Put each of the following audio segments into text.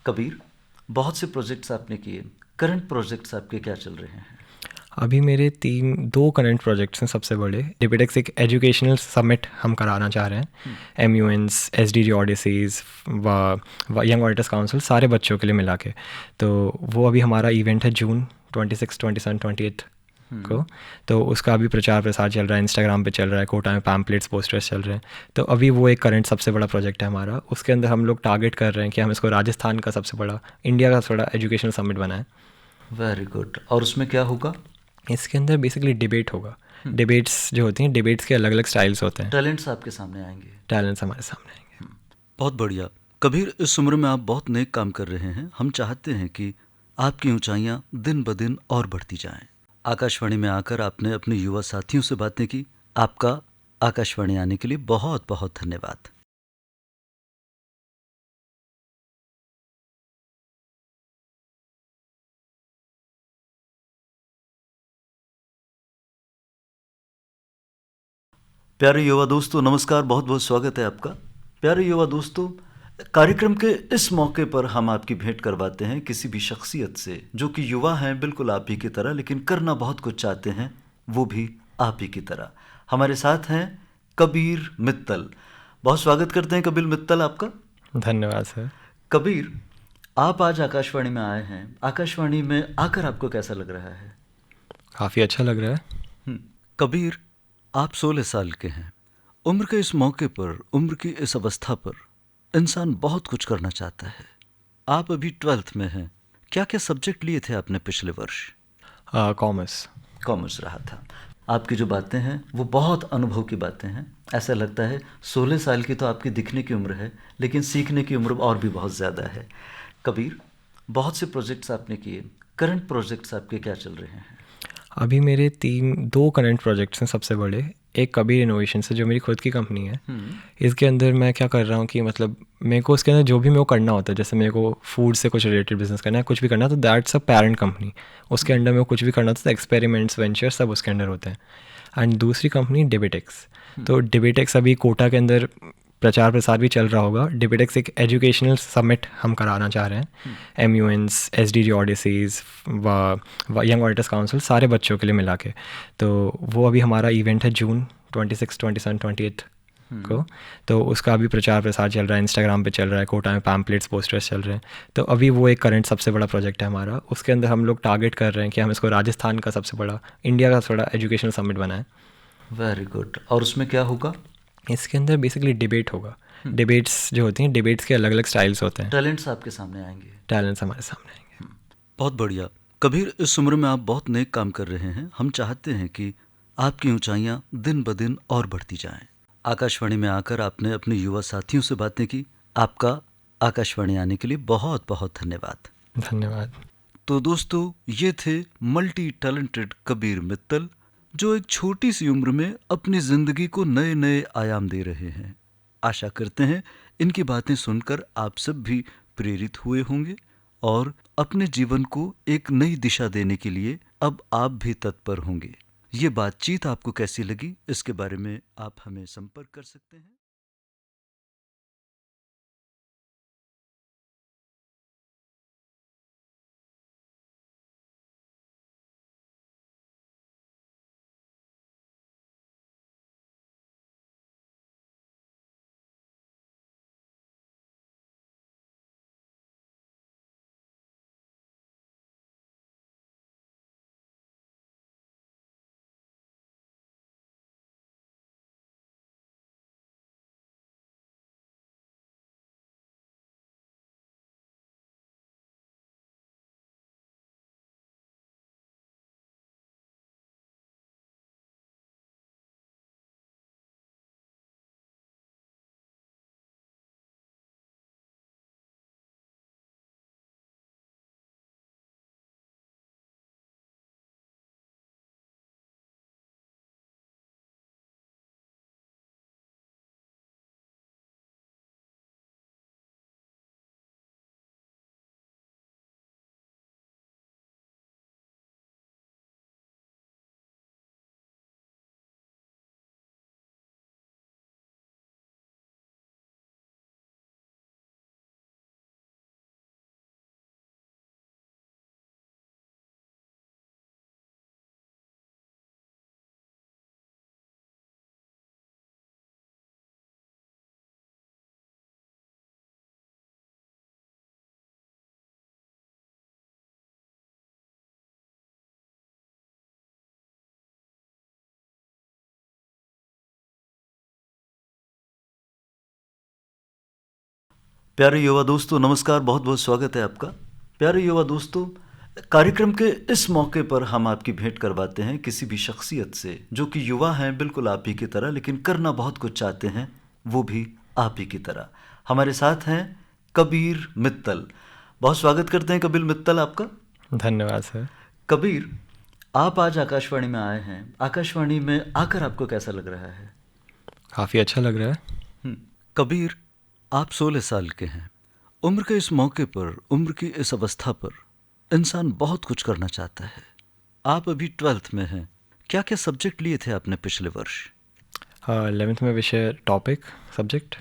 कबीर, बहुत से प्रोजेक्ट्स आपने किए, करंट प्रोजेक्ट्स आपके क्या चल रहे हैं? अभी मेरे 2 करंट प्रोजेक्ट्स हैं सबसे बड़े। डिबेटेक्स एक एजुकेशनल समिट हम कराना चाह रहे हैं। MUNs, SDG ऑडिसीज़ व यंग ऑडिटर्स काउंसिल सारे बच्चों के लिए मिला के। तो वो अभी हमारा इवेंट है जून 26, 27, 28 को। तो उसका अभी प्रचार प्रसार चल रहा है, इंस्टाग्राम पे चल रहा है, कोटा में पैम्पलेट्स पोस्टर्स चल रहे हैं। तो अभी वो एक करंट सबसे बड़ा प्रोजेक्ट है हमारा। उसके अंदर हम लोग टारगेट कर रहे हैं कि हम इसको राजस्थान का सबसे बड़ा, इंडिया का थोड़ा एजुकेशनल समिट बनाएं। Very good. और उसमें क्या होगा? इसके अंदर बेसिकली डिबेट होगा। डिबेट्स जो होती हैं, डिबेट्स के अलग अलग स्टाइल्स होते हैं। टैलेंट्स आपके सामने आएंगे। टैलेंट्स हमारे सामने आएंगे। बहुत बढ़िया। कबीर, इस उम्र में आप बहुत नेक काम कर रहे हैं। हम चाहते हैं कि आपकी ऊंचाइयां दिन ब दिन और बढ़ती जाएं। आकाशवाणी में आकर आपने अपने युवा साथियों से बातें की। आपका आकाशवाणी आने के लिए बहुत बहुत धन्यवाद। प्यारे युवा दोस्तों, नमस्कार, बहुत बहुत स्वागत है आपका। प्यारे युवा दोस्तों, कार्यक्रम के इस मौके पर हम आपकी भेंट करवाते हैं किसी भी शख्सियत से जो कि युवा हैं, बिल्कुल आप ही की तरह, लेकिन करना बहुत कुछ चाहते हैं, वो भी आप ही की तरह। हमारे साथ हैं कबीर मित्तल। बहुत स्वागत करते हैं कबीर मित्तल आपका। धन्यवाद सर। कबीर, आप आज आकाशवाणी में आए हैं। आकाशवाणी में आकर आपको कैसा लग रहा है? काफ़ी अच्छा लग रहा है। कबीर, आप 16 साल के हैं। उम्र के इस मौके पर, उम्र की इस अवस्था पर इंसान बहुत कुछ करना चाहता है। आप अभी 12th में हैं। क्या क्या सब्जेक्ट लिए थे आपने पिछले वर्ष? कॉमर्स। कॉमर्स रहा था। आपकी जो बातें हैं वो बहुत अनुभव की बातें हैं। ऐसा लगता है 16 साल की तो आपकी दिखने की उम्र है, लेकिन सीखने की उम्र और भी बहुत ज़्यादा है। कबीर, बहुत से प्रोजेक्ट्स आपने किए, करंट प्रोजेक्ट्स आपके क्या चल रहे हैं? अभी मेरे 2 करंट प्रोजेक्ट्स हैं सबसे बड़े। एक कबीर इनोवेशन से, जो मेरी खुद की कंपनी है। इसके अंदर मैं क्या कर रहा हूँ कि मतलब मेरे को उसके अंदर जो भी मेरे को करना होता है, जैसे मेरे को फूड से कुछ रिलेटेड बिजनेस करना है, कुछ भी करना है, तो दैट्स अ पेरेंट कंपनी। उसके अंडर में कुछ भी करना होता है, एक्सपेरिमेंट्स, वेंचर सब उसके अंडर होते हैं। एंड दूसरी कंपनी डिबेटेक्स। तो डिबेटेक्स अभी कोटा के अंदर प्रचार प्रसार भी चल रहा होगा। डिबेटेक्स एक एजुकेशनल समिट हम कराना चाह रहे हैं। MUNs, SDG ऑडिसीज़ व यंग ऑडिटर्स काउंसिल सारे बच्चों के लिए मिला के। तो वो अभी हमारा इवेंट है जून 26, 27, 28 को। तो उसका अभी प्रचार प्रसार चल रहा है, इंस्टाग्राम पे चल रहा है, कोटा में पैम्पलेट्स पोस्टर्स चल रहे हैं। तो अभी वो एक करंट सबसे बड़ा प्रोजेक्ट है हमारा। उसके अंदर हम लोग टारगेट कर रहे हैं कि हम इसको राजस्थान का सबसे बड़ा, इंडिया का थोड़ा एजुकेशनल समिट बनाएं। Very good. और उसमें क्या होगा? इसके अंदर बेसिकली डिबेट होगा। डिबेट्स जो होती हैं, डिबेट्स के अलग अलग स्टाइल्स होते हैं। टैलेंट्स आपके सामने आएंगे। टैलेंट्स हमारे सामने आएंगे। बहुत बढ़िया। कबीर, इस उम्र में आप बहुत नेक काम कर रहे हैं। हम चाहते हैं कि आपकी ऊंचाइयां दिन ब दिन और बढ़ती जाएं। आकाशवाणी में आकर आपने अपने युवा साथियों से बातें की। आपका आकाशवाणी आने के लिए बहुत बहुत धन्यवाद। धन्यवाद। तो दोस्तों, ये थे मल्टी टैलेंटेड कबीर मित्तल, जो एक छोटी सी उम्र में अपनी जिंदगी को नए नए आयाम दे रहे हैं। आशा करते हैं इनकी बातें सुनकर आप सब भी प्रेरित हुए होंगे और अपने जीवन को एक नई दिशा देने के लिए अब आप भी तत्पर होंगे। ये बातचीत आपको कैसी लगी, इसके बारे में आप हमें संपर्क कर सकते हैं। प्यारे युवा दोस्तों, नमस्कार, बहुत बहुत स्वागत है आपका। प्यारे युवा दोस्तों, कार्यक्रम के इस मौके पर हम आपकी भेंट करवाते हैं किसी भी शख्सियत से जो कि युवा हैं, बिल्कुल आप ही की तरह, लेकिन करना बहुत कुछ चाहते हैं, वो भी आप ही की तरह। हमारे साथ हैं कबीर मित्तल। बहुत स्वागत करते हैं कबीर मित्तल आपका। धन्यवाद सर। कबीर, आप आज आकाशवाणी में आए हैं। आकाशवाणी में आकर आपको कैसा लग रहा है? काफ़ी अच्छा लग रहा है। कबीर, आप 16 साल के हैं। उम्र के इस मौके पर, उम्र की इस अवस्था पर इंसान बहुत कुछ करना चाहता है। आप अभी 12th में हैं। क्या क्या सब्जेक्ट लिए थे आपने पिछले वर्ष? 11th में विषय टॉपिक सब्जेक्ट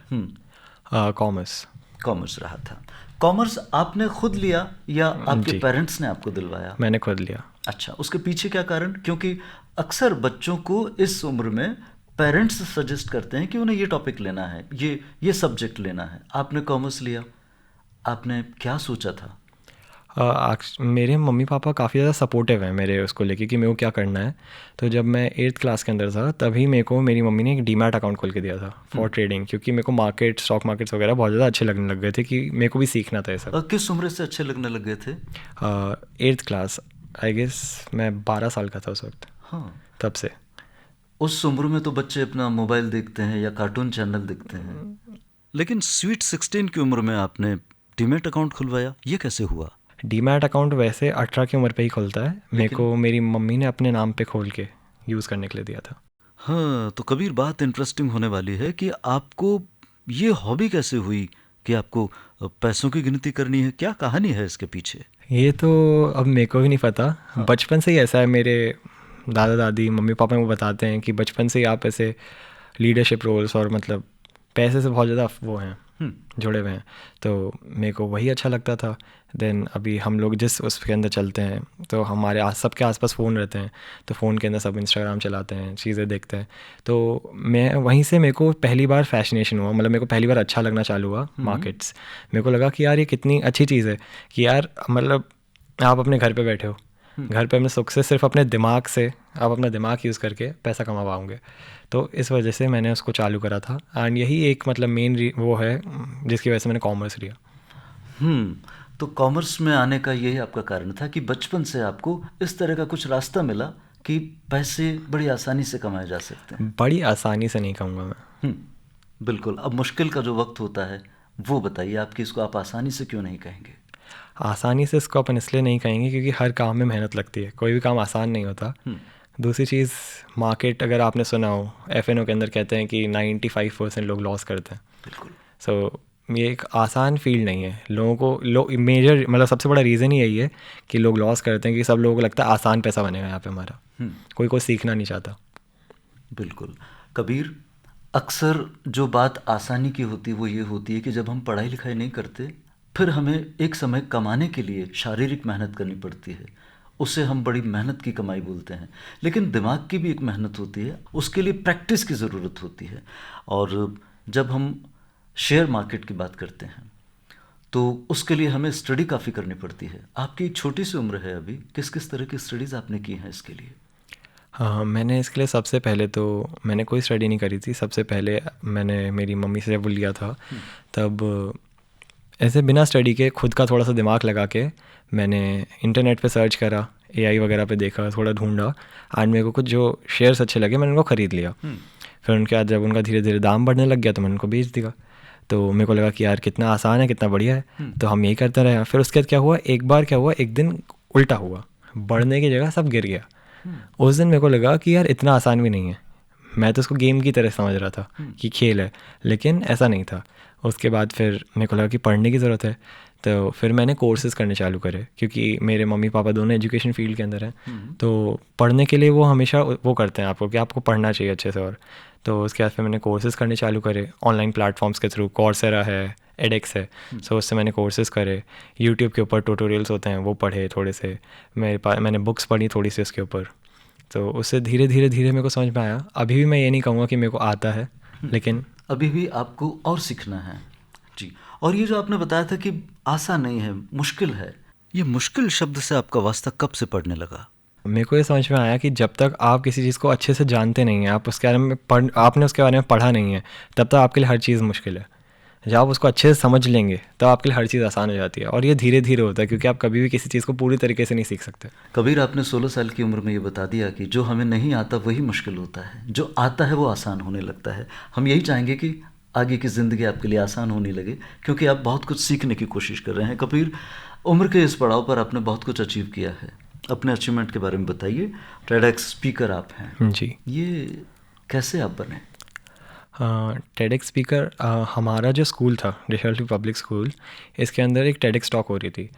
कॉमर्स। कॉमर्स रहा था। कॉमर्स आपने खुद लिया या आपके जी। पेरेंट्स ने आपको दिलवाया? मैंने खुद लिया। अच्छा, उसके पीछे क्या कारण? क्योंकि अक्सर बच्चों को इस उम्र में पेरेंट्स सजेस्ट करते हैं कि उन्हें ये टॉपिक लेना है, ये सब्जेक्ट लेना है। आपने कॉमर्स लिया, आपने क्या सोचा था? मेरे मम्मी पापा काफ़ी ज़्यादा सपोर्टिव हैं मेरे उसको लेके कि मेरे को क्या करना है। तो जब मैं 8th क्लास के अंदर था तभी मेरी मम्मी ने एक डीमैट अकाउंट खोल के दिया था फॉर ट्रेडिंग, क्योंकि मेरे को स्टॉक मार्केट्स वगैरह बहुत ज़्यादा अच्छे लगने लग गए थे कि मेरे को भी सीखना था ये सब। किस उम्र से अच्छे लगने लग गए थे? 8th क्लास, आई गेस मैं 12 साल का था उस वक्त। हाँ, तब से। उस उम्र में तो बच्चे अपना मोबाइल देखते हैं या कार्टून चैनल देखते हैं। लेकिन स्वीट 16 की उम्र में आपने डीमैट अकाउंट खुलवाया, ये कैसे हुआ? डीमैट अकाउंट वैसे 18 की उम्र पे ही खुलता है। मेरे को मेरी मम्मी ने अपने नाम पे खोल के यूज़ करने के लिए दिया था। हाँ, तो कबीर, बात इंटरेस्टिंग होने वाली है कि आपको ये हॉबी कैसे हुई कि आपको पैसों की गिनती करनी है। क्या कहानी है इसके पीछे? ये तो अब मेरे को भी नहीं पता। बचपन से ही ऐसा है। मेरे दादा दादी मम्मी पापा को बताते हैं कि बचपन से ही आप ऐसे लीडरशिप रोल्स और मतलब पैसे से बहुत ज़्यादा वो हैं, जुड़े हुए हैं। तो मेरे को वही अच्छा लगता था। देन अभी हम लोग जिस उसके अंदर चलते हैं तो हमारे सबके आसपास फ़ोन रहते हैं, तो फ़ोन के अंदर सब इंस्टाग्राम चलाते हैं, चीज़ें देखते हैं। तो मैं वहीं से मेरे को पहली बार फैसिनेशन हुआ, मतलब मेरे को पहली बार अच्छा लगना चालू हुआ मार्केट्स। मेरे को लगा कि यार ये कितनी अच्छी चीज़ है कि यार मतलब आप अपने घर पे बैठे हो, घर पे अपने सुख से सिर्फ अपने दिमाग से आप अपना दिमाग यूज़ करके पैसा कमा पाओगे। तो इस वजह से मैंने उसको चालू करा था। एंड यही एक मतलब मेन वो है जिसकी वजह से मैंने कॉमर्स लिया। तो कॉमर्स में आने का यही आपका कारण था कि बचपन से आपको इस तरह का कुछ रास्ता मिला कि पैसे बड़ी आसानी से कमाए जा सकते हैं। बड़ी आसानी से नहीं कहूँगा मैं। बिल्कुल। अब मुश्किल का जो वक्त होता है वो बताइए, आपकी इसको आप आसानी से क्यों नहीं कहेंगे? आसानी से इसको अपन इसलिए नहीं कहेंगे क्योंकि हर काम में मेहनत लगती है, कोई भी काम आसान नहीं होता। दूसरी चीज़, मार्केट अगर आपने सुना हो, FNO के अंदर कहते हैं कि 95% लोग लॉस करते हैं। बिल्कुल। सो ये एक आसान फील्ड नहीं है। लोगों को मेजर मतलब सबसे बड़ा रीज़न ही यही है कि लोग लॉस करते हैं कि सब लोगों को लगता है आसान पैसा बनेगा यहाँ पे हमारा। कोई सीखना नहीं चाहता। बिल्कुल। कबीर, अक्सर जो बात आसानी की होती है वो ये होती है कि जब हम पढ़ाई लिखाई नहीं करते, फिर हमें एक समय कमाने के लिए शारीरिक मेहनत करनी पड़ती है। उसे हम बड़ी मेहनत की कमाई बोलते हैं। लेकिन दिमाग की भी एक मेहनत होती है, उसके लिए प्रैक्टिस की ज़रूरत होती है। और जब हम शेयर मार्केट की बात करते हैं तो उसके लिए हमें स्टडी काफ़ी करनी पड़ती है। आपकी छोटी सी उम्र है अभी, किस किस तरह की स्टडीज़ आपने की हैं इसके लिए? हाँ, मैंने इसके लिए सबसे पहले तो मैंने कोई स्टडी नहीं करी थी। सबसे पहले मैंने मेरी मम्मी से जब वो लिया था तब ऐसे बिना स्टडी के खुद का थोड़ा सा दिमाग लगा के मैंने इंटरनेट पे सर्च करा, AI वगैरह पे देखा, थोड़ा ढूंढा। एंड मेरे को कुछ जो शेयर्स अच्छे लगे मैंने उनको ख़रीद लिया। फिर उनके बाद जब उनका धीरे धीरे दाम बढ़ने लग गया तो मैंने उनको बेच दिया। तो मेरे को लगा कि यार कितना आसान है, कितना बढ़िया है। तो हम यही करते रहे। फिर उसके बाद क्या हुआ, एक दिन उल्टा हुआ, बढ़ने की जगह सब गिर गया। उस दिन मेरे को लगा कि यार इतना आसान भी नहीं है। मैं तो उसको गेम की तरह समझ रहा था कि खेल है, लेकिन ऐसा नहीं था। उसके बाद फिर मेरे को लगा कि पढ़ने की ज़रूरत है। तो फिर मैंने कोर्सेज़ करने चालू करे, क्योंकि मेरे मम्मी पापा दोनों एजुकेशन फील्ड के अंदर हैं। तो पढ़ने के लिए वो हमेशा वो करते हैं आपको कि आपको पढ़ना चाहिए अच्छे से। और तो उसके बाद फिर मैंने कोर्सेज़ करने चालू करे ऑनलाइन प्लेटफॉर्म्स के थ्रू। कॉर्सेरा है, एडेक्स है। सो उससे मैंने कोर्सेज़ करे। यूट्यूब के ऊपर ट्यूटोरियल्स होते हैं वो पढ़े थोड़े से। मैंने बुक्स पढ़ी थोड़ी सी उसके ऊपर। तो उससे धीरे धीरे मेरे को समझ में आया। अभी भी मैं ये नहीं कहूँगा कि मेरे को आता है, लेकिन अभी भी आपको और सीखना है। जी। और ये जो आपने बताया था कि आसान नहीं है, मुश्किल है, ये मुश्किल शब्द से आपका वास्ता कब से पढ़ने लगा? मेरे को ये समझ में आया कि जब तक आप किसी चीज़ को अच्छे से जानते नहीं हैं, आप उसके बारे में आपने उसके बारे में पढ़ा नहीं है, तब तक आपके लिए हर चीज़ मुश्किल है। जब आप उसको अच्छे से समझ लेंगे तो आपके लिए हर चीज़ आसान हो जाती है, और ये धीरे धीरे होता है क्योंकि आप कभी भी किसी चीज़ को पूरी तरीके से नहीं सीख सकते। कबीर, आपने 16 साल की उम्र में ये बता दिया कि जो हमें नहीं आता वही मुश्किल होता है, जो आता है वो आसान होने लगता है। हम यही चाहेंगे कि आगे की ज़िंदगी आपके लिए आसान होने लगे, क्योंकि आप बहुत कुछ सीखने की कोशिश कर रहे हैं। कबीर, उम्र के इस पड़ाव पर आपने बहुत कुछ अचीव किया है। अपने अचीवमेंट के बारे में बताइए। TEDx स्पीकर आप हैं जी। ये कैसे आप बने? TEDx स्पीकर, हमारा जो स्कूल था डिशल्टी पब्लिक स्कूल, इसके अंदर एक TEDx टॉक हो रही थी।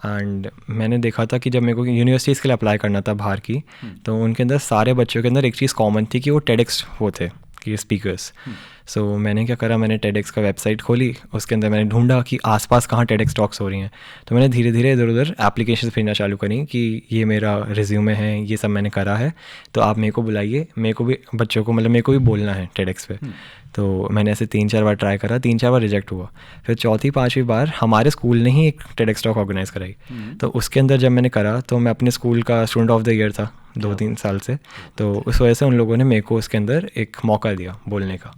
एंड मैंने देखा था कि जब मेरे को यूनिवर्सिटीज़ के लिए अप्लाई करना था बाहर की, तो उनके अंदर सारे बच्चों के अंदर एक चीज़ कॉमन थी कि वो TEDx वो थे कि स्पीकर्स। सो मैंने क्या करा, मैंने TEDx का वेबसाइट खोली, उसके अंदर मैंने ढूंढा कि आसपास कहाँ TEDx टॉक्स हो रही हैं। तो मैंने धीरे धीरे इधर उधर एप्लीकेशन भेजना चालू करी कि ये मेरा रिज्यूमे है, ये सब मैंने करा है, तो आप मेरे को बुलाइए, मेरे को भी बच्चों को, मतलब मेरे को भी बोलना है TEDx पे। तो मैंने ऐसे 3-4 बार ट्राई करा, 3-4 बार रिजेक्ट हुआ। फिर चौथी 5वीं बार हमारे स्कूल ने ही एक TEDx टॉक ऑर्गेनाइज़ कराई। तो उसके अंदर जब मैंने करा तो मैं अपने स्कूल का स्टूडेंट ऑफ द ईयर था 2-3 साल से। तो उस वजह से उन लोगों ने मेरे को उसके अंदर एक मौका दिया बोलने का।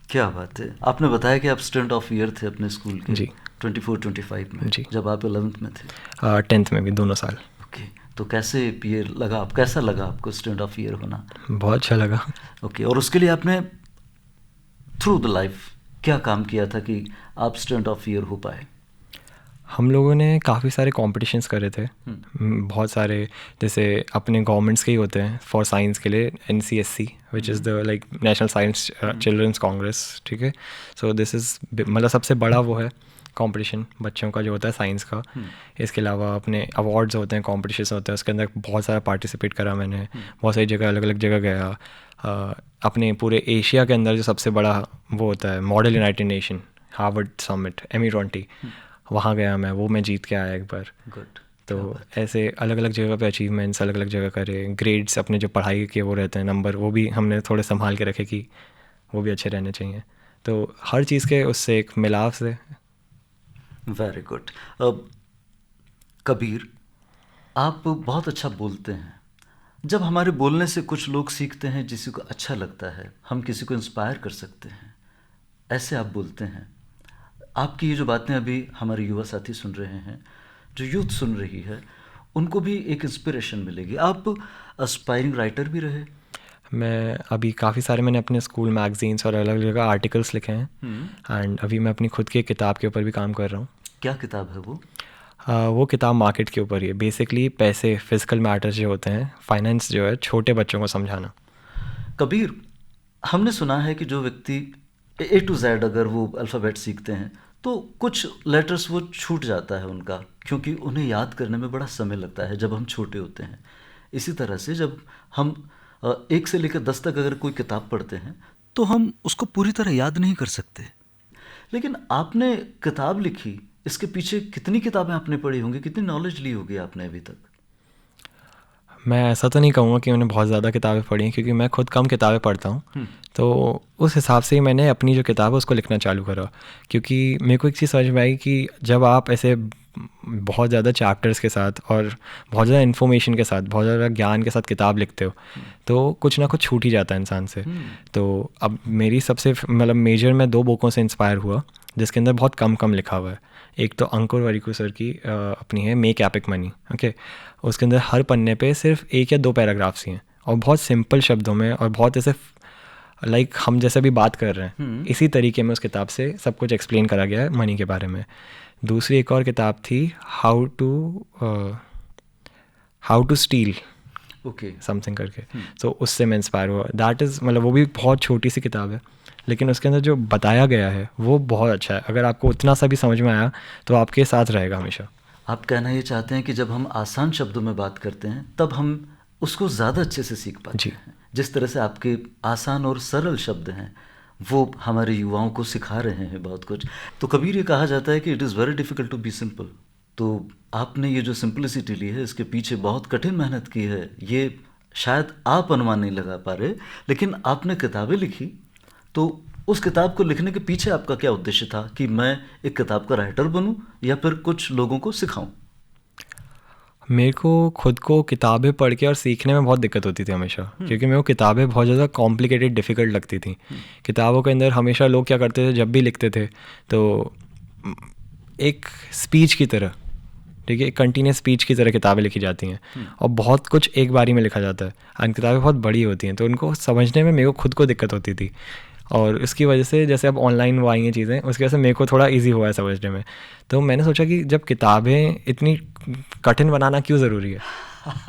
क्या बात है। आपने बताया कि आप स्टूडेंट ऑफ ईयर थे अपने स्कूल के। जी। 24-25 में। जी। जब आप 11th में थे। 10th में भी, दोनों साल। ओके, तो कैसे ये लगा आप, कैसा लगा आपको स्टूडेंट ऑफ ईयर होना? बहुत अच्छा लगा। ओके, और उसके लिए आपने थ्रू द लाइफ क्या काम किया था कि आप स्टूडेंट ऑफ ईयर हो पाए? हम लोगों ने काफ़ी सारे कॉम्पिटिशन्स करे थे, बहुत सारे, जैसे अपने गवर्नमेंट्स के ही होते हैं फॉर साइंस के लिए, NCSC which is the like national science children's congress, ठीक है। सो दिस इज़ मतलब सबसे बड़ा वो है कंपटीशन बच्चों का जो होता है साइंस का। इसके अलावा अपने अवार्ड्स होते हैं, कॉम्पिटिशन्स होते हैं, उसके अंदर बहुत सारा पार्टिसिपेट करा मैंने, बहुत सारी जगह, अलग अलग जगह गया। अपने पूरे एशिया के अंदर जो सबसे बड़ा वो होता है model United nation Harvard summit ME20, वहाँ गया मैं, वो मैं जीत के आया एक बार। गुड। तो ऐसे अलग अलग जगह पे अचीवमेंट्स अलग अलग जगह करे। ग्रेड्स अपने जो पढ़ाई के वो रहते हैं नंबर, वो भी हमने थोड़े संभाल के रखे कि वो भी अच्छे रहने चाहिए। तो हर चीज़ के उससे एक मिलाव से। Very good. कबीर, आप बहुत अच्छा बोलते हैं। जब हमारे बोलने से कुछ लोग सीखते हैं, किसी को अच्छा लगता है, हम किसी को इंस्पायर कर सकते हैं, ऐसे आप बोलते हैं। आपकी ये जो बातें अभी हमारे युवा साथी सुन रहे हैं, जो यूथ सुन रही है, उनको भी एक इंस्पिरेशन मिलेगी। आप एस्पायरिंग राइटर भी रहे। मैं अभी काफ़ी सारे मैंने अपने स्कूल मैगजीन्स और अलग अलग जगह आर्टिकल्स लिखे हैं। एंड अभी मैं अपनी खुद की एक किताब के ऊपर भी काम कर रहा हूँ। क्या किताब है वो? वो किताब मार्केट के ऊपर ही है। बेसिकली पैसे, फिजिकल मैटर्स जो होते हैं, फाइनेंस जो है, छोटे बच्चों को समझाना। कबीर, हमने सुना है कि जो व्यक्ति A to Z अगर वो अल्फ़ाबेट सीखते हैं तो कुछ लेटर्स वो छूट जाता है उनका, क्योंकि उन्हें याद करने में बड़ा समय लगता है जब हम छोटे होते हैं। इसी तरह से जब हम 1 से लेकर 10 तक अगर कोई किताब पढ़ते हैं तो हम उसको पूरी तरह याद नहीं कर सकते। लेकिन आपने किताब लिखी, इसके पीछे कितनी किताबें आपने पढ़ी होंगी, कितनी नॉलेज ली होगी आपने अभी तक? मैं ऐसा तो नहीं कहूँगा कि मैंने बहुत ज़्यादा किताबें पढ़ी हैं, क्योंकि मैं खुद कम किताबें पढ़ता हूँ। तो उस हिसाब से ही मैंने अपनी जो किताब है उसको लिखना चालू करा, क्योंकि मेरे को एक चीज़ समझ में आई कि जब आप ऐसे बहुत ज़्यादा चैप्टर्स के साथ और बहुत ज़्यादा इन्फॉर्मेशन के साथ, बहुत ज़्यादा ज्ञान के साथ किताब लिखते हो तो कुछ ना कुछ छूट ही जाता है इंसान से। तो अब मेरी सबसे मतलब मेजर मैं 2 बुकों से इंस्पायर हुआ जिसके अंदर बहुत कम लिखा हुआ है। एक तो अंकुर वरिकू सर की अपनी है मेक एपिक मनी, ओके। उसके अंदर हर पन्ने पे सिर्फ 1 या 2 पैराग्राफ्स ही हैं और बहुत सिंपल शब्दों में और बहुत ऐसे लाइक हम जैसे भी बात कर रहे हैं इसी तरीके में उस किताब से सब कुछ एक्सप्लेन करा गया है मनी के बारे में। दूसरी एक और किताब थी how to steal, okay, something करके। तो उससे मैं इंस्पायर हुआ। दैट इज़ मतलब वो भी बहुत छोटी सी किताब है, लेकिन उसके अंदर जो बताया गया है वो बहुत अच्छा है। अगर आपको उतना सा भी समझ में आया तो आपके साथ रहेगा हमेशा। आप कहना ये चाहते हैं कि जब हम आसान शब्दों में बात करते हैं तब हम उसको ज़्यादा अच्छे से सीख पाते हैं। जिस तरह से आपके आसान और सरल शब्द हैं वो हमारे युवाओं को सिखा रहे हैं बहुत कुछ। तो कबीर, ये कहा जाता है कि it is very difficult to be simple. तो आपने ये जो सिंपलिसिटी ली है इसके पीछे बहुत कठिन मेहनत की है। ये शायद आप अनुमान नहीं लगा पा रहे, लेकिन आपने किताबें लिखी, तो उस किताब को लिखने के पीछे आपका क्या उद्देश्य था कि मैं एक किताब का राइटर बनूं या फिर कुछ लोगों को सिखाऊं? मेरे को खुद को किताबें पढ़ के और सीखने में बहुत दिक्कत होती थी हमेशा, क्योंकि मेरे को किताबें बहुत ज़्यादा कॉम्प्लिकेटेड डिफ़िकल्ट लगती थी। किताबों के अंदर हमेशा लोग क्या करते थे, जब भी लिखते थे तो एक स्पीच की तरह, ठीक है, एक कंटिन्यूस स्पीच की तरह किताबें लिखी जाती हैं और बहुत कुछ एक बारी में लिखा जाता है और किताबें बहुत बड़ी होती हैं, तो उनको समझने में मेरे को खुद को दिक्कत होती थी। और उसकी वजह से जैसे अब ऑनलाइन वो आई हैं चीज़ें, उसकी वजह से मेरे को थोड़ा इजी हुआ है समझने में। तो मैंने सोचा कि जब किताबें इतनी कठिन बनाना क्यों ज़रूरी है,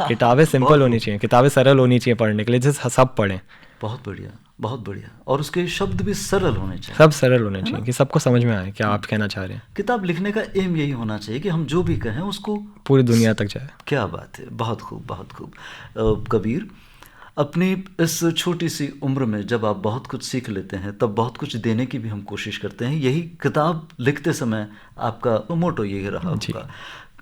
किताबें सिंपल होनी चाहिए, किताबें सरल होनी चाहिए पढ़ने के लिए, जिससे सब पढ़ें। बहुत बढ़िया, बहुत बढ़िया। और उसके शब्द भी सरल होने चाहिए, सब सरल होने चाहिए कि सबको समझ में आए क्या आप कहना चाह रहे हैं। किताब लिखने का एम यही होना चाहिए कि हम जो भी कहें उसको पूरी दुनिया तक जाए। क्या बात है, बहुत खूब, बहुत खूब। कबीर, अपनी इस छोटी सी उम्र में जब आप बहुत कुछ सीख लेते हैं तब बहुत कुछ देने की भी हम कोशिश करते हैं, यही किताब लिखते समय आपका मोटो यही रहा होगा।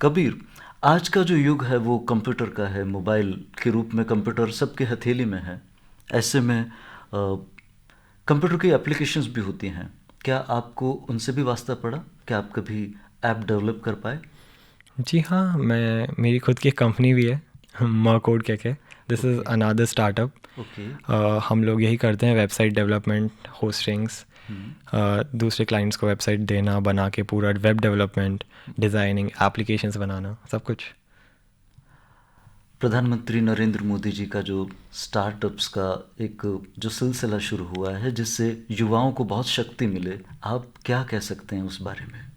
कबीर, आज का जो युग है वो कंप्यूटर का है, मोबाइल के रूप में कंप्यूटर सबके हथेली में है। ऐसे में कंप्यूटर की एप्लीकेशंस भी होती हैं, क्या आपको उनसे भी वास्ता पड़ा? क्या आप कभी ऐप डेवलप कर पाए? जी हाँ, मेरी खुद की एक कंपनी भी है, मकोड कह के। This is another startup. हम लोग यही करते हैं, वेबसाइट डेवलपमेंट, होस्टिंग्स, दूसरे क्लाइंट्स को वेबसाइट देना, बना के पूरा वेब डेवलपमेंट, डिज़ाइनिंग, एप्लीकेशंस बनाना, सब कुछ। प्रधानमंत्री नरेंद्र मोदी जी का जो स्टार्टअप्स का एक जो सिलसिला शुरू हुआ है जिससे युवाओं को बहुत शक्ति मिले, आप क्या कह सकते हैं उस बारे में?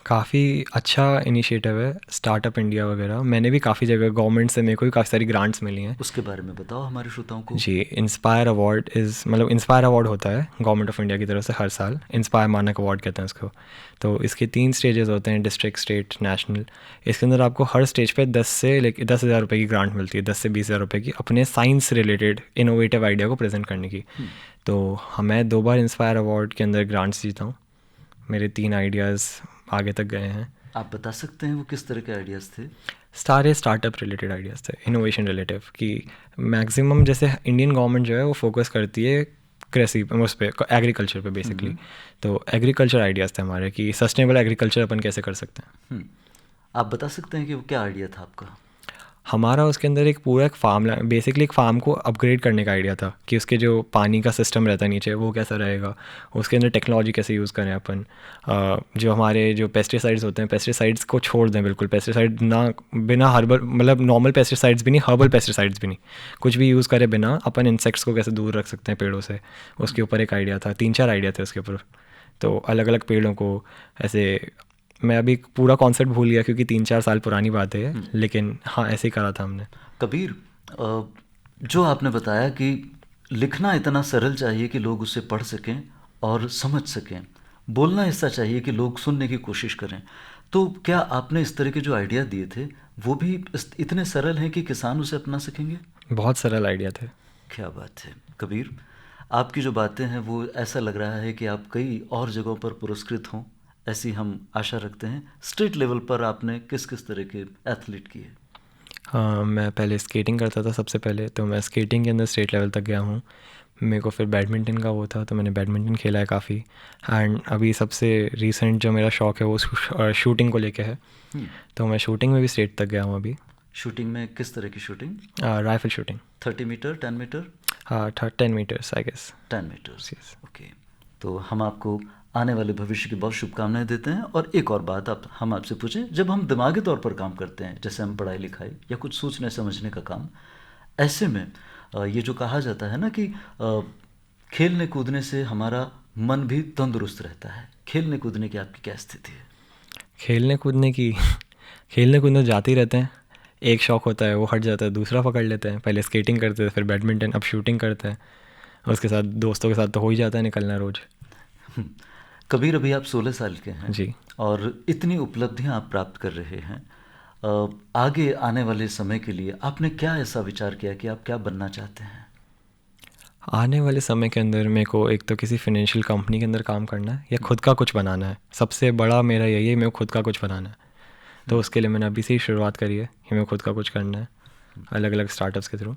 काफ़ी अच्छा इनिशिएटिव है स्टार्टअप इंडिया वगैरह। मैंने भी काफ़ी जगह गवर्नमेंट से मेरे को भी काफ़ी सारी ग्रांट्स मिली हैं। उसके बारे में बताओ हमारे श्रोताओं को। जी, इंस्पायर अवार्ड इंस्पायर अवार्ड होता है गवर्नमेंट ऑफ इंडिया की तरफ से हर साल, इंस्पायर मानक अवार्ड कहते हैं उसको। तो इसके 3 स्टेजेस होते हैं, डिस्ट्रिक्ट, स्टेट, नेशनल। इसके अंदर आपको हर स्टेज पे 10,000 रुपये की ग्रांट मिलती है, 10 से 20,000 रुपये की, अपने साइंस रिलेटेड इनोवेटिव आइडिया को प्रेजेंट करने की। तो मैं 2 बार इंस्पायर अवार्ड के अंदर ग्रांट्स जीता हूँ। मेरे 3 आइडियाज़ आगे तक गए हैं। आप बता सकते हैं वो किस तरह के आइडियाज़ थे? सारे स्टार्टअप रिलेटेड आइडियाज़ थे, इनोवेशन रिलेटिव, कि मैक्सिमम जैसे इंडियन गवर्नमेंट जो है वो फोकस करती है कृषि उस पर, एग्रीकल्चर पे बेसिकली। तो एग्रीकल्चर आइडियाज़ थे हमारे कि सस्टेनेबल एग्रीकल्चर अपन कैसे कर सकते हैं। आप बता सकते हैं कि वो क्या आइडिया था आपका? हमारा उसके अंदर एक पूरा एक फार्म, बेसिकली एक फार्म को अपग्रेड करने का आइडिया था कि उसके जो पानी का सिस्टम रहता है नीचे वो कैसा रहेगा, उसके अंदर टेक्नोलॉजी कैसे यूज़ करें अपन। जो हमारे जो पेस्टिसाइड्स होते हैं, पेस्टिसाइड्स को छोड़ दें बिल्कुल, पेस्टिसाइड ना, बिना हर्बल, मतलब नॉर्मल पेस्टिसाइड्स भी नहीं, हर्बल पेस्टिसाइड्स भी नहीं, कुछ भी यूज़ करें बिना, अपन इंसेक्ट्स को कैसे दूर रख सकते हैं पेड़ों से, उसके ऊपर एक आइडिया था। 3-4 आइडिया थे उसके ऊपर। तो अलग अलग पेड़ों को ऐसे, मैं अभी पूरा कॉन्सेप्ट भूल गया क्योंकि 3-4 साल पुरानी बात है, लेकिन हाँ ऐसे ही करा था हमने। कबीर, जो आपने बताया कि लिखना इतना सरल चाहिए कि लोग उसे पढ़ सकें और समझ सकें, बोलना ऐसा चाहिए कि लोग सुनने की कोशिश करें, तो क्या आपने इस तरह के जो आइडिया दिए थे वो भी इतने सरल हैं कि किसान उसे अपना सकेंगे? बहुत सरल आइडिया थे। क्या बात है कबीर, आपकी जो बातें हैं वो ऐसा लग रहा है कि आप कई और जगहों पर पुरस्कृत हों, ऐसी हम आशा रखते हैं। स्टेट लेवल पर आपने किस किस तरह के एथलीट किए? हाँ, मैं पहले स्केटिंग करता था सबसे पहले, तो मैं स्केटिंग के अंदर स्टेट लेवल तक गया हूँ। मेरे को फिर बैडमिंटन का वो था, तो मैंने बैडमिंटन खेला है काफ़ी। एंड अभी सबसे रीसेंट जो मेरा शौक़ है वो शूटिंग को लेके है, तो मैं शूटिंग में भी स्टेट तक गया हूँ अभी। शूटिंग में किस तरह की shooting? Rifle shooting. 30 metre, 10 metre? हाँ, 10 metres I guess. 10 metres, okay. तो हम आपको आने वाले भविष्य की बहुत शुभकामनाएं देते हैं। और एक और बात हम आपसे पूछें, जब हम दिमागी तौर पर काम करते हैं, जैसे हम पढ़ाई लिखाई या कुछ सोचने समझने का काम, ऐसे में ये जो कहा जाता है ना कि खेलने कूदने से हमारा मन भी तंदुरुस्त रहता है, खेलने कूदने की आपकी क्या स्थिति है? खेलने कूदने जाते ही रहते हैं। एक शौक़ होता है वो हट जाता है, दूसरा पकड़ लेते हैं। पहले स्केटिंग करते थे, फिर बैडमिंटन, अब शूटिंग करते हैं। उसके साथ दोस्तों के साथ तो हो ही जाता है निकलना रोज़। कबीर, अभी आप 16 साल के हैं जी, और इतनी उपलब्धियां आप प्राप्त कर रहे हैं। आगे आने वाले समय के लिए आपने क्या ऐसा विचार किया कि आप क्या बनना चाहते हैं? आने वाले समय के अंदर मेरे को एक तो किसी फाइनेंशियल कंपनी के अंदर काम करना है या खुद का कुछ बनाना है। सबसे बड़ा मेरा यही है, मेरे को खुद का कुछ बनाना है। तो उसके लिए मैंने अभी से ही शुरुआत करी है कि मेरे को खुद का कुछ करना है, अलग अलग स्टार्टअप्स के थ्रू।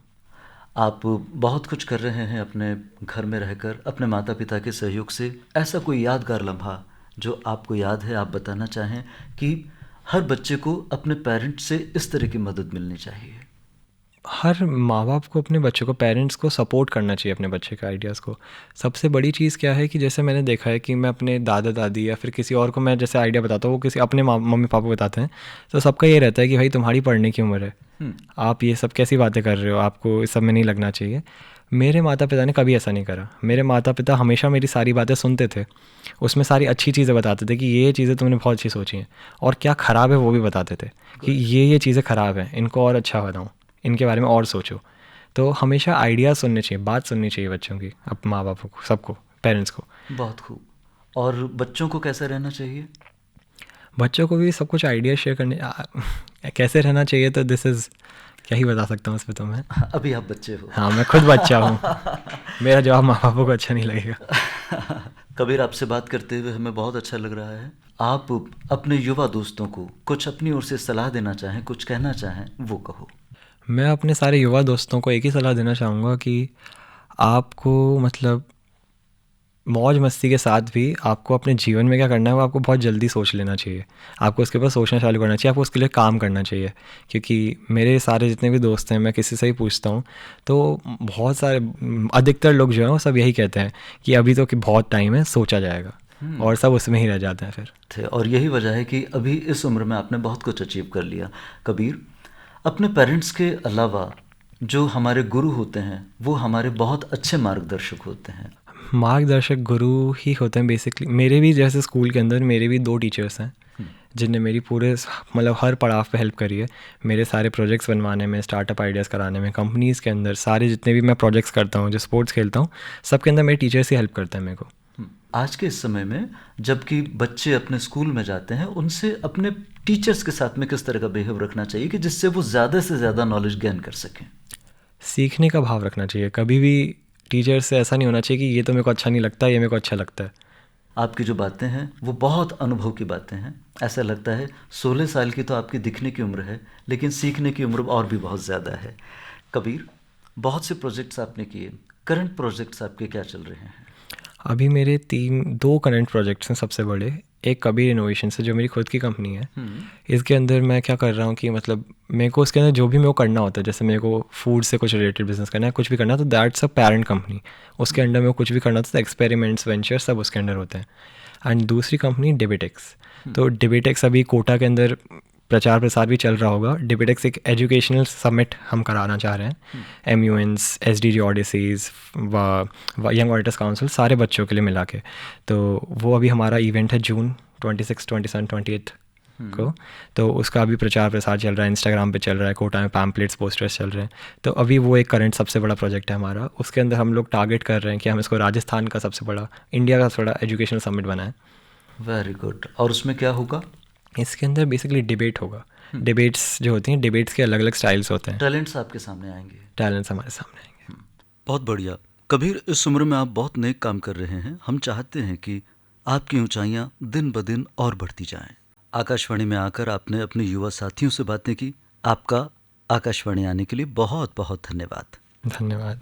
आप बहुत कुछ कर रहे हैं अपने घर में रहकर, अपने माता पिता के सहयोग से। ऐसा कोई यादगार लम्हा जो आपको याद है, आप बताना चाहें कि हर बच्चे को अपने पेरेंट्स से इस तरह की मदद मिलनी चाहिए? हर माँ बाप को अपने बच्चों को, पेरेंट्स को सपोर्ट करना चाहिए अपने बच्चे के आइडियाज़ को। सबसे बड़ी चीज़ क्या है कि जैसे मैंने देखा है कि मैं अपने दादा दादी या फिर किसी और को मैं जैसे आइडिया बताता हूँ, वो किसी अपने मम्मी पापा को बताते हैं, तो सबका ये रहता है कि भाई तुम्हारी पढ़ने की उम्र है, आप ये सब कैसी बातें कर रहे हो, आपको इस सब में नहीं लगना चाहिए। मेरे माता पिता ने कभी ऐसा नहीं करा। मेरे माता पिता हमेशा मेरी सारी बातें सुनते थे, उसमें सारी अच्छी चीज़ें बताते थे कि ये चीज़ें तुमने बहुत अच्छी सोची हैं, और क्या ख़राब है वो भी बताते थे कि ये चीज़ें ख़राब हैं, इनको और अच्छा बनाओ, इनके बारे में और सोचो। तो हमेशा आइडियाज़ सुनने चाहिए, बात सुननी चाहिए बच्चों की, अब माँ बापों को, सबको, पेरेंट्स को। बहुत खूब। और बच्चों को कैसा रहना चाहिए? बच्चों को भी सब कुछ आइडिया शेयर करने कैसे रहना चाहिए, तो दिस इज़ क्या ही बता सकता हूँ उस पर तो मैं। अभी आप बच्चे हो। हाँ, मैं खुद बच्चा हूँ। मेरा जवाब माँ बापों को अच्छा नहीं लगेगा। कबीर, आपसे बात करते हुए हमें बहुत अच्छा लग रहा है। आप अपने युवा दोस्तों को कुछ अपनी ओर से सलाह देना चाहें, कुछ कहना चाहें, वो कहो। मैं अपने सारे युवा दोस्तों को एक ही सलाह देना चाहूँगा कि आपको मतलब मौज मस्ती के साथ भी आपको अपने जीवन में क्या करना है वो आपको बहुत जल्दी सोच लेना चाहिए। आपको उसके ऊपर सोचना चालू करना चाहिए, आपको उसके लिए काम करना चाहिए। क्योंकि मेरे सारे जितने भी दोस्त हैं, मैं किसी से ही पूछता हूँ तो बहुत सारे, अधिकतर लोग जो हैं वो सब यही कहते हैं कि अभी तो कि बहुत टाइम है, सोचा जाएगा, और सब उसमें ही रह जाते हैं फिर थे। और यही वजह है कि अभी इस उम्र में आपने बहुत कुछ अचीव कर लिया। कबीर, अपने पेरेंट्स के अलावा जो हमारे गुरु होते हैं वो हमारे बहुत अच्छे मार्गदर्शक होते हैं। मार्गदर्शक गुरु ही होते हैं बेसिकली। मेरे भी जैसे स्कूल के अंदर मेरे भी 2 टीचर्स हैं जिनने मेरी पूरे मतलब हर पड़ाव पे हेल्प करी है। मेरे सारे प्रोजेक्ट्स बनवाने में, स्टार्टअप आइडियाज़ कराने में, कंपनीज़ के अंदर सारे जितने भी मैं प्रोजेक्ट्स करता हूँ, जो स्पोर्ट्स खेलता हूँ, सब के अंदर मेरे टीचर्स ही हेल्प करते हैं मेरे को। आज के इस समय में जबकि बच्चे अपने स्कूल में जाते हैं, उनसे अपने टीचर्स के साथ में किस तरह का बिहेव रखना चाहिए कि जिससे वो ज़्यादा से ज़्यादा नॉलेज गेन कर सकें? सीखने का भाव रखना चाहिए। कभी भी टीचर से ऐसा नहीं होना चाहिए कि ये तो मेरे को अच्छा नहीं लगता, ये मेरे को अच्छा लगता है। आपकी जो बातें हैं वो बहुत अनुभव की बातें हैं। ऐसा लगता है 16 साल की तो आपकी दिखने की उम्र है, लेकिन सीखने की उम्र और भी बहुत ज़्यादा है। कबीर, बहुत से प्रोजेक्ट्स आपने किए, करंट प्रोजेक्ट्स आपके क्या चल रहे हैं? अभी मेरे 2 करंट प्रोजेक्ट्स हैं सबसे बड़े। एक कबीर इनोवेशन से, जो मेरी खुद की कंपनी है। इसके अंदर मैं क्या कर रहा हूँ कि मतलब मेरे को उसके अंदर जो भी मेरे को करना होता है, जैसे मेरे को फूड से कुछ रिलेटेड बिजनेस करना है, कुछ भी करना है, तो दैट्स अ पेरेंट कंपनी। उसके अंडर में कुछ भी करना होता है, एक्सपेरिमेंट्स, वेंचर्स सब उसके अंडर होते हैं। एंड दूसरी कंपनी डिबेटेक्स। तो डिबेटेक्स अभी कोटा के अंदर प्रचार प्रसार भी चल रहा होगा। डिबेटेक्स एक एजुकेशनल समिट हम कराना चाह रहे हैं। MUNs, SDG ऑडिसीज़ व यंग ऑडिटर्स काउंसिल, सारे बच्चों के लिए मिला के। तो वो अभी हमारा इवेंट है जून 26, 27, 28 को। तो उसका अभी प्रचार प्रसार चल रहा है, इंस्टाग्राम पे चल रहा है, कोटा में पैम्पलेट्स, पोस्टर्स चल रहे हैं। तो अभी वो एक करंट सबसे बड़ा प्रोजेक्ट है हमारा। उसके अंदर हम लोग टारगेट कर रहे हैं कि हम इसको राजस्थान का सबसे बड़ा, इंडिया का सबसे बड़ा एजुकेशनल समिट बनाएं। Very good. और उसमें क्या होगा? इसके अंदर बेसिकली डिबेट होगा। डिबेट्स जो होती हैं, डिबेट्स के अलग अलग स्टाइल्स होते हैं। टैलेंट्स आपके सामने आएंगे। टैलेंट्स हमारे सामने आएंगे। बहुत बढ़िया। कबीर, इस उम्र में आप बहुत नेक काम कर रहे हैं। हम चाहते हैं कि आपकी ऊंचाइयां दिन ब दिन और बढ़ती जाएं। आकाशवाणी में आकर आपने अपने युवा साथियों से बातें की। आपका आकाशवाणी आने के लिए बहुत बहुत धन्यवाद। धन्यवाद।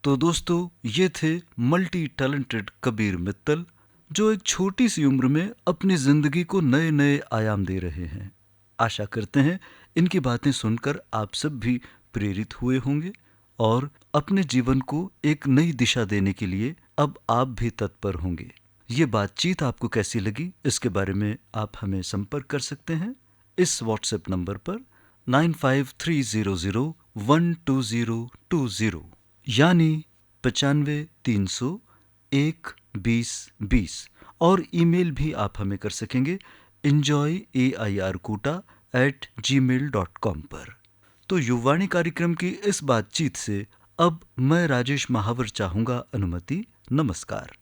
तो दोस्तों, ये थे मल्टी टैलेंटेड कबीर मित्तल, जो एक छोटी सी उम्र में अपनी जिंदगी को नए नए आयाम दे रहे हैं। आशा करते हैं इनकी बातें सुनकर आप सब भी प्रेरित हुए होंगे और अपने जीवन को एक नई दिशा देने के लिए अब आप भी तत्पर होंगे। ये बातचीत आपको कैसी लगी, इसके बारे में आप हमें संपर्क कर सकते हैं इस व्हाट्सएप नंबर पर 9530012020, यानी 9530012020। और ईमेल भी आप हमें कर सकेंगे enjoyairkota@gmail.com पर। तो युवाणी कार्यक्रम की इस बातचीत से अब मैं राजेश महावर चाहूँगा अनुमति। नमस्कार।